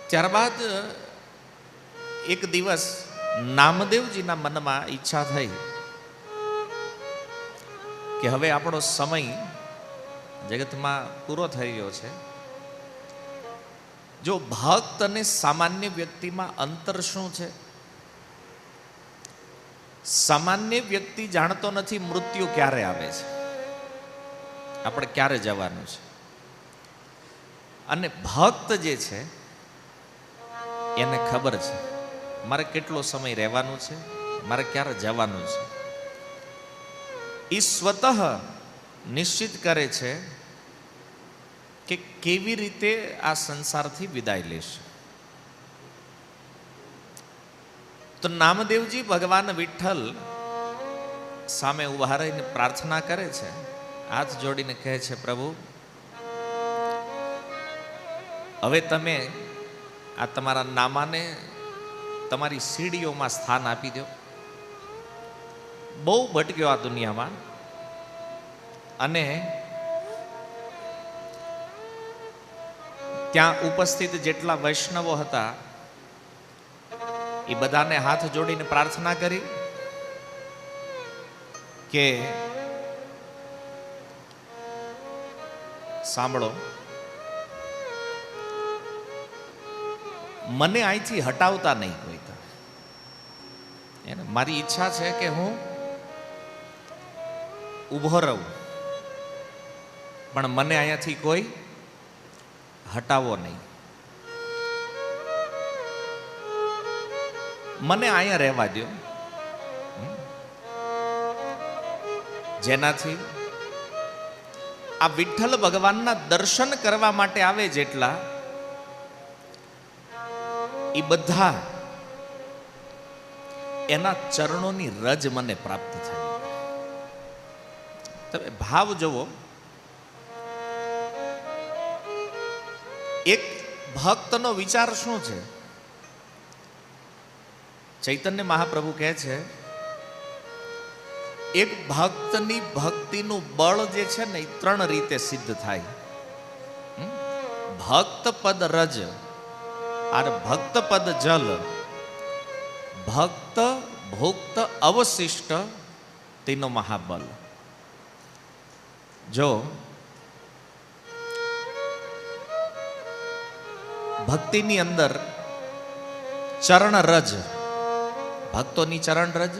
ત્યારબાદ એક દિવસ નામદેવજીના મનમાં ઈચ્છા થઈ કે હવે આપણો સમય જગતમાં પૂરો થઈ રહ્યો છે. જો ભક્ત અને સામાન્ય વ્યક્તિમાં અંતર શું છે? સામાન્ય વ્યક્તિ જાણતો નથી મૃત્યુ ક્યારે આવે છે, આપણે ક્યારે જવાનું છે. અને ભક્ત જે છે એને ખબર છે મારે કેટલો સમય રહેવાનું છે, મારે ક્યારે જવાનું છે. એ સ્વતઃ નિશ્ચિત કરે છે કે કેવી રીતે આ સંસારથી વિદાય લેશે. તો નામદેવજી ભગવાન વિઠ્ઠલ સામે ઉભા રહીને પ્રાર્થના કરે છે, હાથ જોડીને કહે છે, પ્રભુ હવે તમે આ તમારા નામાને તમારી સીડીઓમાં સ્થાન આપી દો. બહુ ભટક્યો આ દુનિયામાં, અને ત્યાં ઉપસ્થિત જેટલા વૈષ્ણવો હતા એ બધાને હાથ જોડીને પ્રાર્થના કરી કે સાંભળો, મને અહીંથી હટાવતા નહીં કોઈ. મારી ઈચ્છા છે કે હું ઊભો રહું, પણ મને અહીંયાથી કોઈ હટાવો નહીં. મને અહીંયા રહેવા દો, જેનાથી આ વિઠ્ઠલ ભગવાનના દર્શન કરવા માટે આવે જેટલા એ બધા એના ચરણોની રજ મને પ્રાપ્ત થાય. તમે ભાવ જુઓ, એક ભક્તનો વિચાર શું છે? ચૈતન્ય મહાપ્રભુ કહે છે, એક ભક્તની ભક્તિનું બળ જે છે ને એ 3 રીતે સિદ્ધ થાય. ભક્ત પદ રજ, আর ભક્ત પદ જલ, ભક્ત ભોક્ત અવશિષ્ટ તેનો મહાબલ. જો ભક્તિની અંદર ચરણ રજ, ભક્તોની ચરણ રજ,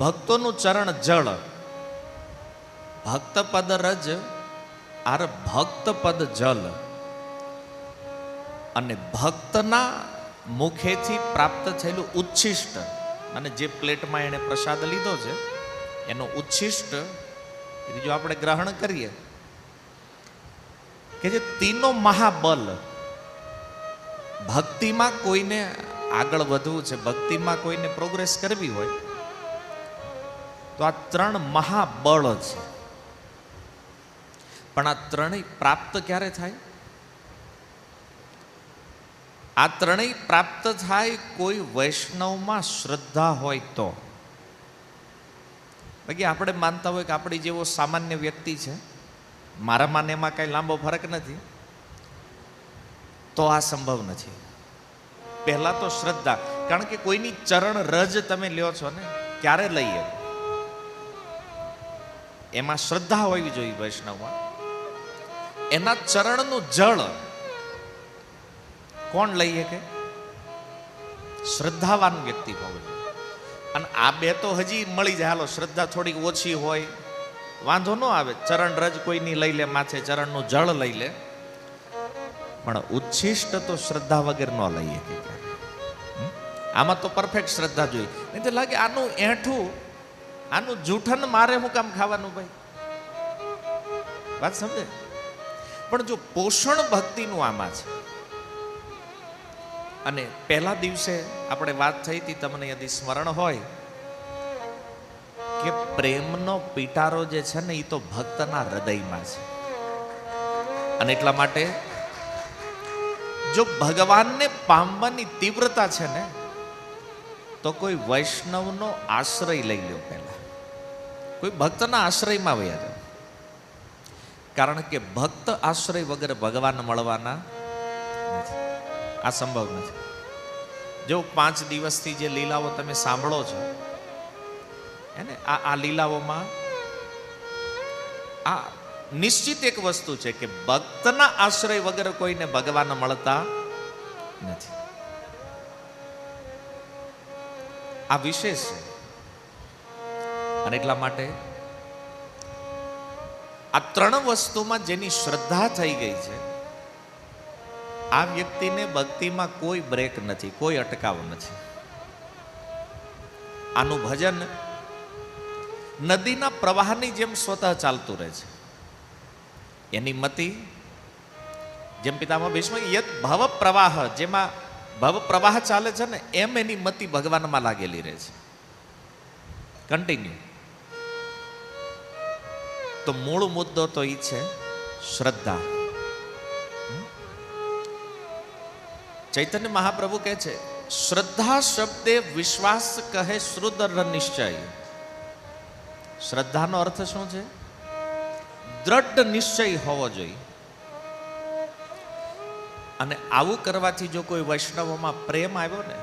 ભક્તોનું ચરણ જળ, ભક્ત પદ રજ આર ભક્ત પદ જલ, અને ભક્તના મુખેથી પ્રાપ્ત થયેલું ઉચ્છિષ્ટ, અને જે પ્લેટમાં એને પ્રસાદ લીધો છે એનો ઉચ્છિષ્ટ જો આપણે ગ્રહણ કરીએ કે જે તીનો મહાબલ. ભક્તિમાં કોઈને આગળ વધવું છે, ભક્તિમાં કોઈને પ્રોગ્રેસ કરવી હોય તો આ 3 મહાબળ છે. પણ આ 3 પ્રાપ્ત ક્યારે થાય? આ 3 પ્રાપ્ત થાય કોઈ વૈષ્ણવમાં શ્રદ્ધા હોય તો. બાકી આપણે માનતા હોય કે આપણી જેવો સામાન્ય વ્યક્તિ છે, મારામાં ને એમાં કાંઈ લાંબો ફરક નથી, તો આ સંભવ નથી. પહેલા તો શ્રદ્ધા, કારણ કે કોઈની ચરણ રજ તમે લ્યો છો ને, ક્યારે લઈએ? એમાં શ્રદ્ધા હોવી જોઈએ વૈષ્ણવમાં. એના ચરણનું જળ કોણ લઈએ? કે શ્રદ્ધાવાન વ્યક્તિ હોવું જોઈએ. અને આ 2 તો હજી મળી જાય. હાલો, શ્રદ્ધા થોડીક ઓછી હોય વાંધો ન આવે, ચરણ રજ કોઈની લઈ લે, માથે ચરણનું જળ લઈ લે, પણ ઉચ્છિષ્ટ તો શ્રદ્ધા વગર ન લઈએ. આમાં તો પરફેક્ટ શ્રદ્ધા જોઈએ, નહીં તો લાગે આનું એઠું, આનું જૂઠન મારે હું કામ ખાવાનું ભાઈ. વાત સમજે? પણ જો પોષણ ભક્તિનું આમાં છે. અને પહેલા દિવસે આપણે વાત થઈ હતી, તમને યદી સ્મરણ હોય, કે પ્રેમનો પીટારો જે છે ને એ તો ભક્તના હૃદયમાં છે. અને એટલા માટે જો ભગવાનને પામવાની તીવ્રતા છે ને, તો કોઈ વૈષ્ણવનો આશ્રય લઈ લો. પહેલા કોઈ ભક્તના આશ્રયમાં વયા જાઓ. કારણ કે ભક્ત આશ્રય વગર ભગવાન મળવાના નથી, આ સંભવ નથી. જો 5 દિવસથી જે લીલાઓ તમે સાંભળો છો એને આ લીલાઓમાં આ નિશ્ચિત એક વસ્તુ છે કે ભક્તના આશ્રય વગર કોઈને ભગવાન મળતા નથી. આ વિશેષ છે. અને એટલા માટે આ 3 વસ્તુમાં જેની શ્રદ્ધા થઈ ગઈ છે આ વ્યક્તિને ભક્તિમાં કોઈ બ્રેક નથી, કોઈ અટકાવ નથી. આનું ભજન નદીના પ્રવાહની જેમ સ્વતઃ ચાલતું રહે છે. એની મતિ જેમ પિતામહ ભીષ્મ યત ભવ પ્રવાહ, જેમાં ભવ પ્રવાહ ચાલે છે ને એમ એની મતિ ભગવાનમાં લાગેલી રહે છે, કન્ટિન્યુ. તો મૂળ મુદ્દો તો એ છે શ્રદ્ધા. ચૈતન્ય મહાપ્રભુ કહે છે શ્રદ્ધા શબ્દે વિશ્વાસ કહે શ્રુદ્ર નિશ્ચય. શ્રદ્ધાનો અર્થ શું છે? દ્રઢ નિશ્ચય હોવો જોઈએ. અને આવું કરવાથી જો કોઈ વૈષ્ણવોમાં પ્રેમ આવ્યો ને,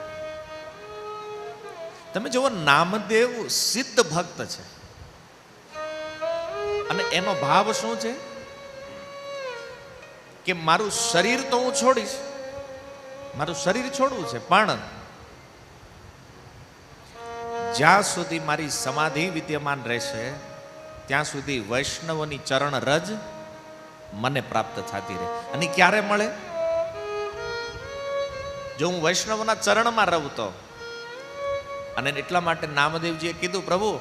તમે જુઓ નામદેવ સિદ્ધ ભક્ત છે અને એનો ભાવ શું છે કે મારું શરીર તો હું છોડીશ, મારું શરીર છોડવું છે, પણ જ્યાં સુધી મારી સમાધિ વિદ્યમાન રહેશે ત્યાં સુધી વૈષ્ણવોની ચરણ રજ મને પ્રાપ્ત થતી રહે. અને ક્યારે મળે? જો હું વૈષ્ણવના ચરણમાં રહું તો. અને એટલા માટે નામદેવજીએ કીધું પ્રભુ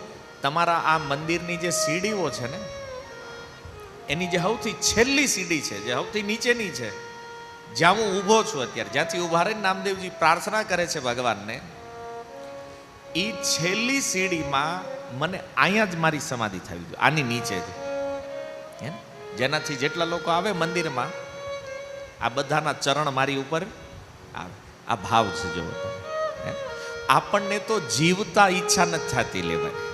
તમારા આ મંદિરની જે સીડીઓ છે ને એની જે સૌથી છેલ્લી સીડી છે, જે સૌથી નીચેની છે, જ્યાં હું ઊભો છું અત્યારે, જ્યાંથી ઉભા રહીને નામદેવજી પ્રાર્થના કરે છે ભગવાનને, એ છેલ્લી સીડીમાં મને અહીંયા જ મારી સમાધિ થવી જોઈએ, આની નીચે જ. જેનાથી જેટલા લોકો આવે મંદિરમાં આ બધાના ચરણ મારી ઉપર આવે. આ ભાવ છે. જો આપણને તો જીવતા ઈચ્છા નથી થતી લેવાની,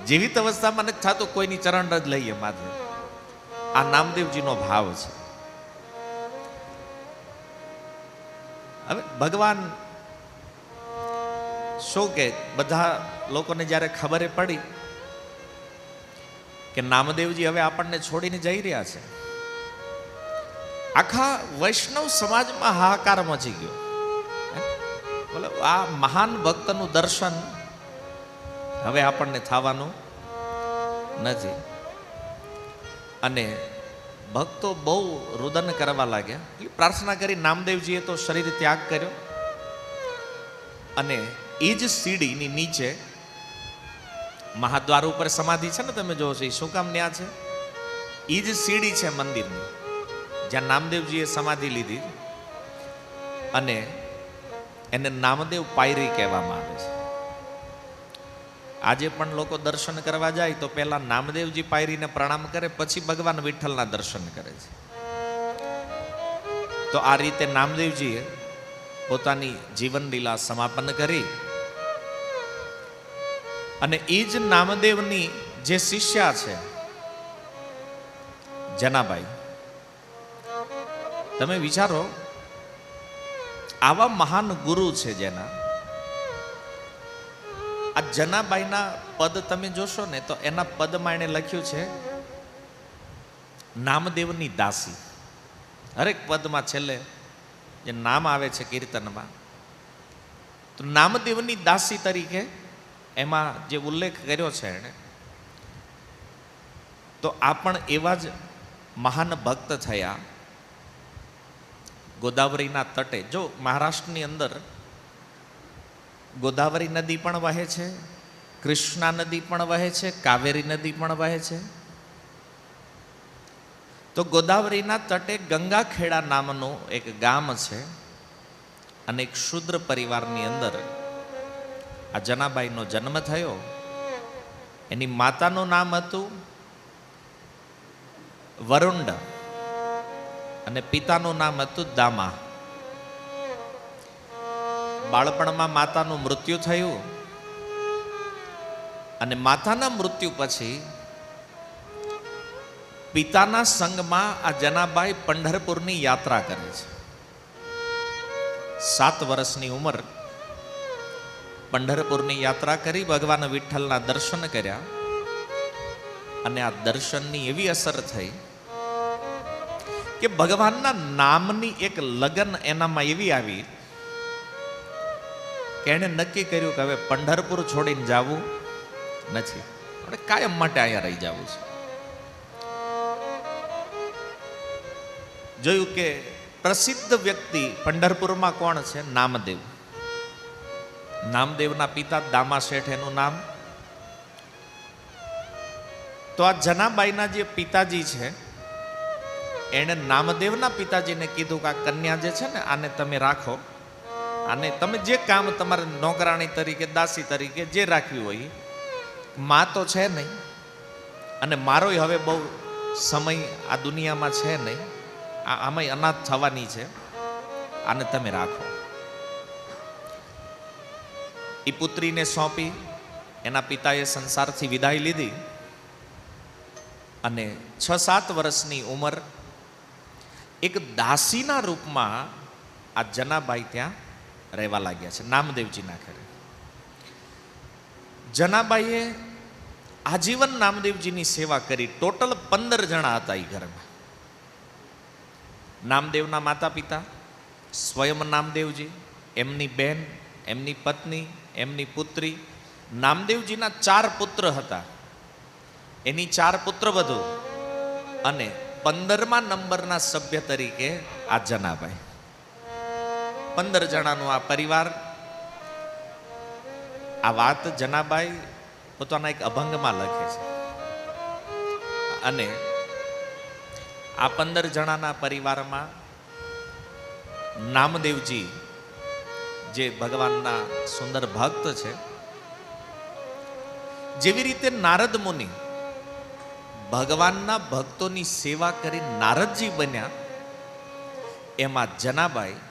જીવિત અવસ્થામાં નથી થતું કોઈની ચરણ રજ લઈએ માથે. આ નામદેવજીનો ભાવ છે. હવે ભગવાન શું કે બધા લોકોને જ્યારે ખબર પડી કે નામદેવજી હવે આપણને છોડીને જઈ રહ્યા છે, આખા વૈષ્ણવ સમાજમાં હાહાકાર મચી ગયો. બોલે આ મહાન ભક્તનું દર્શન હવે આપણને થવાનું નથી. અને ભક્તો બહુ રુદન કરવા લાગ્યા. પ્રાર્થના કરી નામદેવજીએ તો શરીર ત્યાગ કર્યો અને એ જ સીડીની નીચે મહાદ્વાર ઉપર સમાધિ છે ને, તમે જોવો છો. શું કામ ન્યા છે? એ જ સીડી છે મંદિરની જ્યાં નામદેવજીએ સમાધિ લીધી અને એને નામદેવ પાયરી કહેવામાં આવે છે. આજે પણ લોકો દર્શન કરવા જાય તો પહેલા નામદેવજી પાયરીને પ્રણામ કરે, પછી ભગવાન વિઠ્ઠલના દર્શન કરે છે. તો આ રીતે નામદેવજીએ પોતાની જીવન લીલા સમાપન કરી અને એ જ નામદેવની જે શિષ્યા છે જનાબાઈ, તમે વિચારો આવા મહાન ગુરુ છે જેના, આ જનાબાઈના પદ તમે જોશો ને તો એના પદમાં એણે લખ્યું છે નામદેવની દાસી. હરેક પદમાં છેલ્લે જે નામ આવે છે કીર્તનમાં, તો નામદેવની દાસી તરીકે એમાં જે ઉલ્લેખ કર્યો છે એણે, તો આ પણ એવા જ મહાન ભક્ત થયા. ગોદાવરીના તટે, જો મહારાષ્ટ્રની અંદર ગોદાવરી નદી પણ વહે છે, કૃષ્ણા નદી પણ વહે છે, કાવેરી નદી પણ વહે છે. તો ગોદાવરીના તટે ગંગાખેડા નામનું એક ગામ છે અને એક શૂદ્ર પરિવારની અંદર આ જનાબાઈનો જન્મ થયો. એની માતાનું નામ હતું વરુંડ અને પિતાનું નામ હતું દામા. બાળપણમાં માતાનું મૃત્યુ થયું અને માતાના મૃત્યુ પછી પિતાના સંગમાં આ જનાબાઈ પંઢરપુરની યાત્રા કરે છે. 7 વર્ષની ઉંમર પંઢરપુરની યાત્રા કરી, ભગવાન વિઠ્ઠલના દર્શન કર્યા અને આ દર્શનની એવી અસર થઈ કે ભગવાનના નામની એક લગન એનામાં એવી આવી કે એને નક્કી કર્યું કે હવે પંઢરપુર છોડીને જવું નથી, આપણે કાયમ માટે અહીંયા રહી જવું છે. જોયું કે પ્રસિદ્ધ વ્યક્તિ પંઢરપુરમાં કોણ છે? નામદેવ. નામદેવના પિતા દામા શેઠ એનું નામ. તો આ જનાબાઈના જે પિતાજી છે એણે નામદેવના પિતાજીને કીધું કે આ કન્યા જે છે ને આને તમે રાખો, અને તમે જે કામ તમારે નોકરાણી તરીકે, દાસી તરીકે જે રાખવી હોય, માં તો છે નહીં અને મારોય હવે બહુ સમય આ દુનિયામાં છે નહીં, આમાંય અનાથ થવાની છે, આને તમે રાખો. એ પુત્રીને સોંપી એના પિતાએ સંસારથી વિદાય લીધી અને 6-7 વર્ષની ઉંમર એક દાસીના રૂપમાં આ જનાબાઈ ત્યાં રહેવા લાગ્યા છે, નામદેવજીના ઘરે. જનાબાઈએ આજીવન નામદેવજીની સેવા કરી. ટોટલ 15 જણા હતા એ ઘરમાં. નામદેવના માતા પિતા, સ્વયં નામદેવજી, એમની બેન, એમની પત્ની, એમની પુત્રી. નામદેવજીના 4 પુત્ર હતા, એની 4 પુત્ર વધુ, અને 15મા નંબરના સભ્ય તરીકે આ જનાબાઈ. 15 જણાનો આ પરિવાર. આ વાત જનાબાઈ પોતાના એક અભંગમાં લખે છે. અને આ 15 જણાના પરિવારમાં નામદેવજી જે ભગવાનના સુંદર ભક્ત છે, જેવી રીતે નારદ મુનિ ભગવાનના ભક્તોની સેવા કરી નારદજી બન્યા, એમાં જનાબાઈ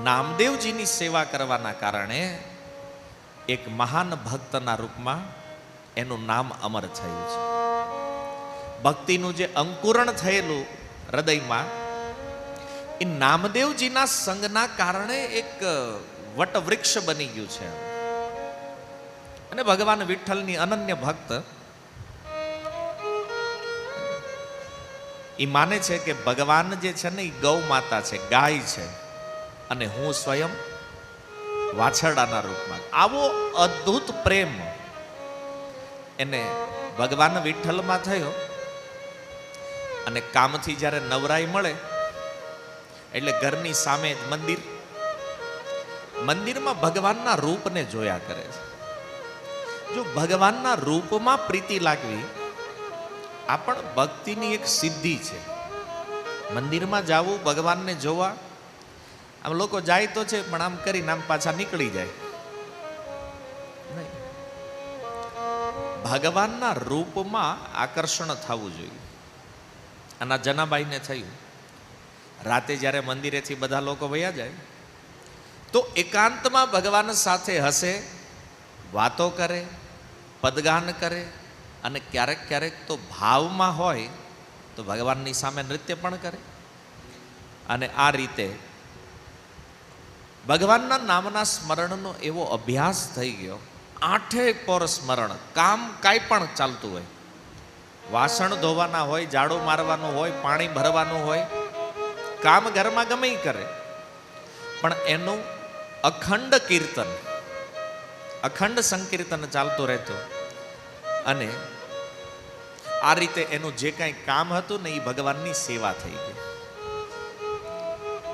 નામદેવજીની સેવા કરવાના કારણે એક મહાન ભક્તના રૂપમાં એનું નામ અમર થયું છે. ભક્તિનું જે અંકુરણ થયેલું હૃદયમાં, એ નામદેવજીના સંગના કારણે એક વટવૃક્ષ બની ગયું છે. અને ભગવાન વિઠ્ઠલની અનન્ય ભક્ત એ માને છે કે ભગવાન જે છે ને એ ગૌ માતા છે, ગાય છે, અને હું સ્વયં વાછરડાના રૂપમાં. આવો અદ્ભુત પ્રેમ એને ભગવાન વિઠ્ઠલમાં થયો. અને કામથી જ્યારે નવરાઈ મળે એટલે ઘરની સામે જ મંદિર, મંદિરમાં ભગવાનના રૂપને જોયા કરે છે. જો ભગવાનના રૂપમાં પ્રીતિ લાગવી આ પણ ભક્તિની એક સિદ્ધિ છે. મંદિરમાં જવું, ભગવાનને જોવા, આમ લોકો જાય તો છે પણ આમ કરીને આમ પાછા નીકળી જાય. ભગવાનના રૂપમાં આકર્ષણ થવું જોઈએ. અને આ જનાબાઈને થયું. રાતે જ્યારે મંદિરેથી બધા લોકો વયા જાય તો એકાંતમાં ભગવાન સાથે હસે, વાતો કરે, પદગાન કરે, અને ક્યારેક ક્યારેક તો ભાવમાં હોય તો ભગવાનની સામે નૃત્ય પણ કરે. અને આ રીતે ભગવાનના નામના સ્મરણનો એવો અભ્યાસ થઈ ગયો. 8 પોર સ્મરણ. કામ કાંઈ પણ ચાલતું હોય, વાસણ ધોવાના હોય, ઝાડુ મારવાનું હોય, પાણી ભરવાનું હોય, કામ ઘરમાં ગમે ઈ કરે, પણ એનું અખંડ કીર્તન, અખંડ સંકીર્તન ચાલતું રહેતું. અને આ રીતે એનું જે કાંઈ કામ હતું ને એ ભગવાનની સેવા થઈ ગઈ.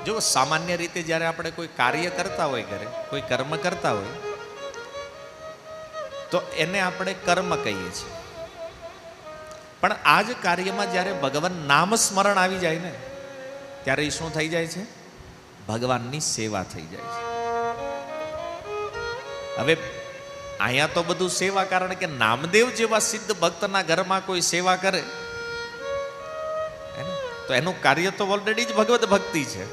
જો સામાન્ય રીતે જ્યારે આપણે કોઈ કાર્ય કરતા હોય, ઘરે કોઈ કર્મ કરતા હોય, તો એને આપણે કર્મ કહીએ છીએ. પણ આ જ કાર્યમાં જ્યારે ભગવાન નામ સ્મરણ આવી જાય ને, ત્યારે એ શું થઈ જાય છે? ભગવાનની સેવા થઈ જાય છે. હવે અહીંયા તો બધું સેવા, કારણ કે નામદેવ જેવા સિદ્ધ ભક્તના ઘરમાં કોઈ સેવા કરે તો એનું કાર્ય તો ઓલરેડી જ ભગવત ભક્તિ છે.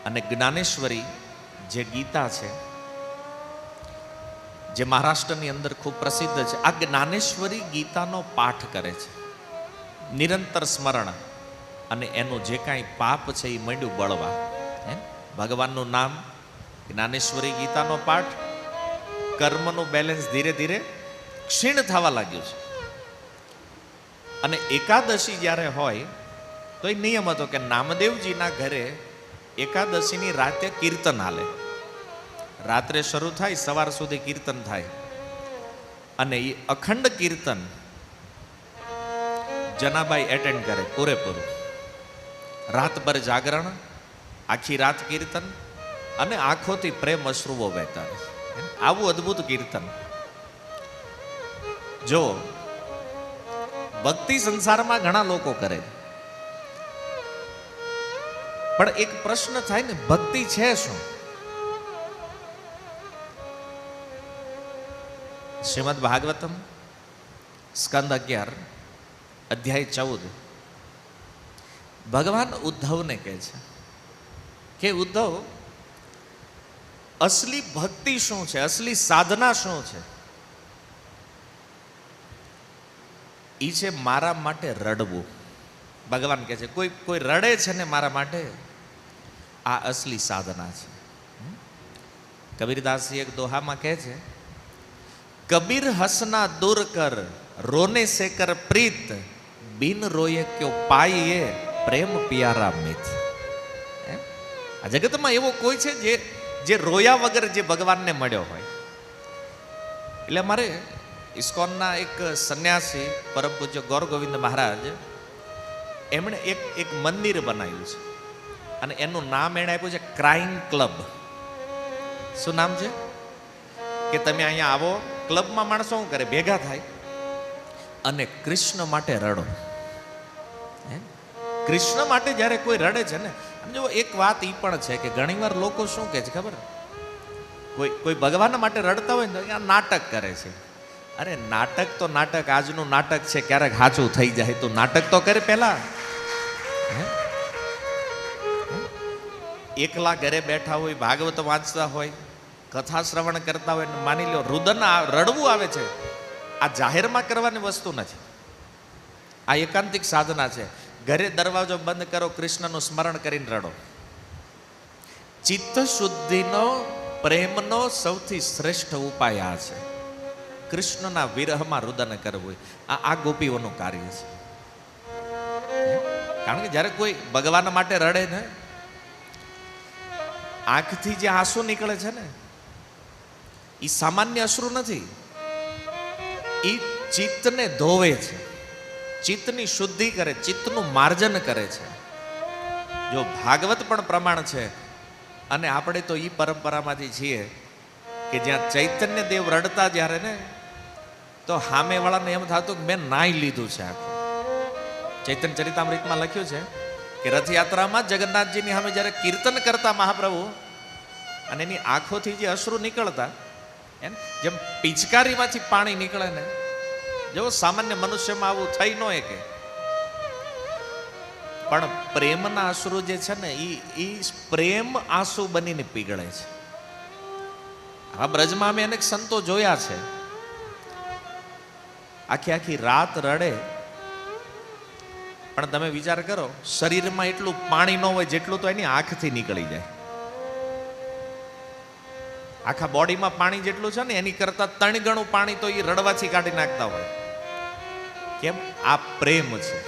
અને જ્ઞાનેશ્વરી જે ગીતા છે, જે મહારાષ્ટ્રની અંદર ખૂબ પ્રસિદ્ધ છે, આ જ્ઞાનેશ્વરી ગીતાનો પાઠ કરે છે. નિરંતર સ્મરણ અને એનું જે કાંઈ પાપ છે એ માંડ્યું બળવા. ભગવાનનું નામ, જ્ઞાનેશ્વરી ગીતાનો પાઠ, કર્મનું બેલેન્સ ધીરે ધીરે ક્ષીણ થવા લાગ્યું છે. અને એકાદશી જ્યારે હોય તો એ નિયમ હતો કે નામદેવજીના ઘરે એકાદશીની રાતે કીર્તન હાલે. રાત્રે શરૂ થાય, સવાર સુધી કીર્તન થાય. અને એ અખંડ કીર્તન જનાબાઈ એટેન્ડ કરે પૂરેપૂરું. રાતભર જાગરણ, આખી રાત કીર્તન અને આંખોથી પ્રેમ અશ્રુઓ વહેતા. આવું અદ્ભુત કીર્તન જો ભક્તિ સંસારમાં ઘણા લોકો કરે, પણ એક પ્રશ્ન થાય ને, ભક્તિ છે શું? શ્રીમદ ભાગવતમ સ્કંદ 11 અધ્યાય 14 ભગવાન ઉદ્ધવને કહે છે કે ઉદ્ધવ, અસલી ભક્તિ શું છે, અસલી સાધના શું છે? ઈ છે મારા માટે રડવું. ભગવાન કહે છે કોઈ કોઈ રડે છે ને મારા માટે, આ અસલી સાધના છે. કબીરદાસજી એક દોહામાં કહે છે, કબીર હસના દૂર કર રોને સે કર પ્રીત, બિન રોયે ક્યો પાઈએ પ્રેમ પિયારા મિત. આ જગતમાં એવો કોઈ છે જે રોયા વગર જે ભગવાનને મળ્યો હોય. એટલે મારે ઇસ્કોનના એક સંન્યાસી પરમ પૂજ્ય ગૌર ગોવિંદ મહારાજ, એમણે એક મંદિર બનાવ્યું છે અને એનું નામ એણે આપ્યું છે ક્રાઇમ ક્લબ. શું નામ છે? કે તમે અહીંયા આવો, ક્લબમાં માણસો શું કરે, ભેગા થાય અને કૃષ્ણ માટે રડો. કૃષ્ણ માટે જ્યારે કોઈ રડે છે ને, જો એક વાત એ પણ છે કે ઘણીવાર લોકો શું કહે છે ખબર, કોઈ ભગવાન માટે રડતા હોય ને તો નાટક કરે છે. અરે નાટક તો નાટક, આજનું નાટક છે, ક્યારેક સાચું થઈ જાય તો નાટક તો કરે પેલા. એકલા ઘરે બેઠા હોય, ભાગવત વાંચતા હોય, કથા શ્રવણ કરતા હોય, માની લો રુદન રડવું આવે છે, આ જાહેરમાં કરવાની વસ્તુ નથી. આ એકાંતિક સાધના છે. ઘરે દરવાજો બંધ કરો, કૃષ્ણનું સ્મરણ કરીને રડો. ચિત્ત શુદ્ધિનો, પ્રેમનો સૌથી શ્રેષ્ઠ ઉપાય આ છે. કૃષ્ણના વિરહમાં રુદન કરવું, આ ગોપીઓનું કાર્ય છે. કારણ કે જ્યારે કોઈ ભગવાન માટે રડે ને, આંખથી જે આંસુ નીકળે છે ને, એ સામાન્ય અશ્રુ નથી, એ ચિત્તને ધોવે છે, ચિત્તની શુદ્ધિ કરે, ચિત્તનું માર્જન કરે છે. જો ભાગવત પણ પ્રમાણ છે, અને આપણે તો એ પરંપરામાંથી છીએ કે જ્યાં ચૈતન્ય દેવ રડતા જ્યારે ને, તો સામેવાળાને એમ થતું કે મેં નાઈ લીધું છે. આખું ચૈતન્ય ચરિતામૃતમાં લખ્યું છે કે રથયાત્રામાં જગન્નાથજીની સામે જ્યારે કીર્તન કરતા મહાપ્રભુ, અને એની આંખોથી જે અશ્રુ નીકળતા, જેમ પિચકારીમાંથી પાણી નીકળે ને, જો સામાન્ય મનુષ્યમાં આવું થઈ ન કે, પણ પ્રેમના અશ્રુ જે છે ને, એ પ્રેમ આંસુ બનીને પીગળે છે. આ બ્રજમાં અમે અનેક સંતો જોયા છે, આખી આખી રાત રડે, પણ તમે વિચાર કરો, શરીરમાં એટલું પાણી ન હોય જેટલું તો એની આંખથી નીકળી જાય. આખા બોડીમાં પાણી જેટલું છે ને, એની કરતા 3 ગણું પાણી તો એ રડવાથી કાઢી નાખતા હોય. કેમ? આ પ્રેમ છે.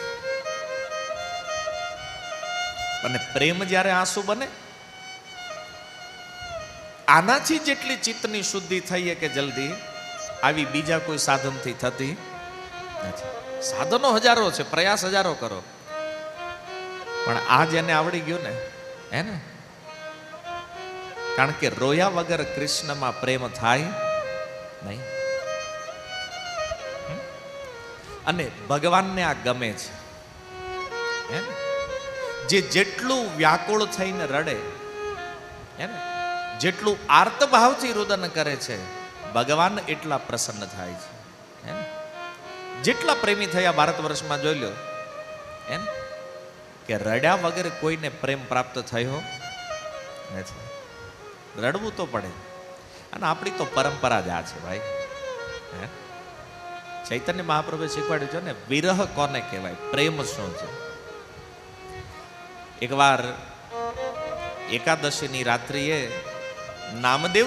અને પ્રેમ જ્યારે આંસુ બને, આનાથી જેટલી ચિત્તની શુદ્ધિ થઈ કે જલ્દી, આવી બીજા કોઈ સાધનથી થતી નથી. સાધનો હજારો છે, પ્રયાસ હજારો કરો, પણ આ જેને આવડી ગયું ને, હે ને, કારણ કે રોયા વગર કૃષ્ણમાં પ્રેમ થાય નહીં. અને ભગવાનને આ ગમે છે. જે જેટલું વ્યાકુળ થઈને રડે, હે ને, જેટલું આર્ત ભાવથી રુદન કરે છે, ભગવાન એટલા પ્રસન્ન થાય છે. હે ને, જેટલા પ્રેમી થયા ભારત વર્ષમાં જોઈ લો, એમ કે રડ્યા વગર કોઈને પ્રેમ પ્રાપ્ત થયો નથી. રડવું તો પડે, અને આપણી તો પરંપરા જ આ છે ભાઈ. ચૈતન્ય મહાપ્રભુએ શીખવાડ્યું છે ને, વિરહ કોને કહેવાય, પ્રેમ શું છે. એકવાર એકાદશીની રાત્રિએ નામદેવ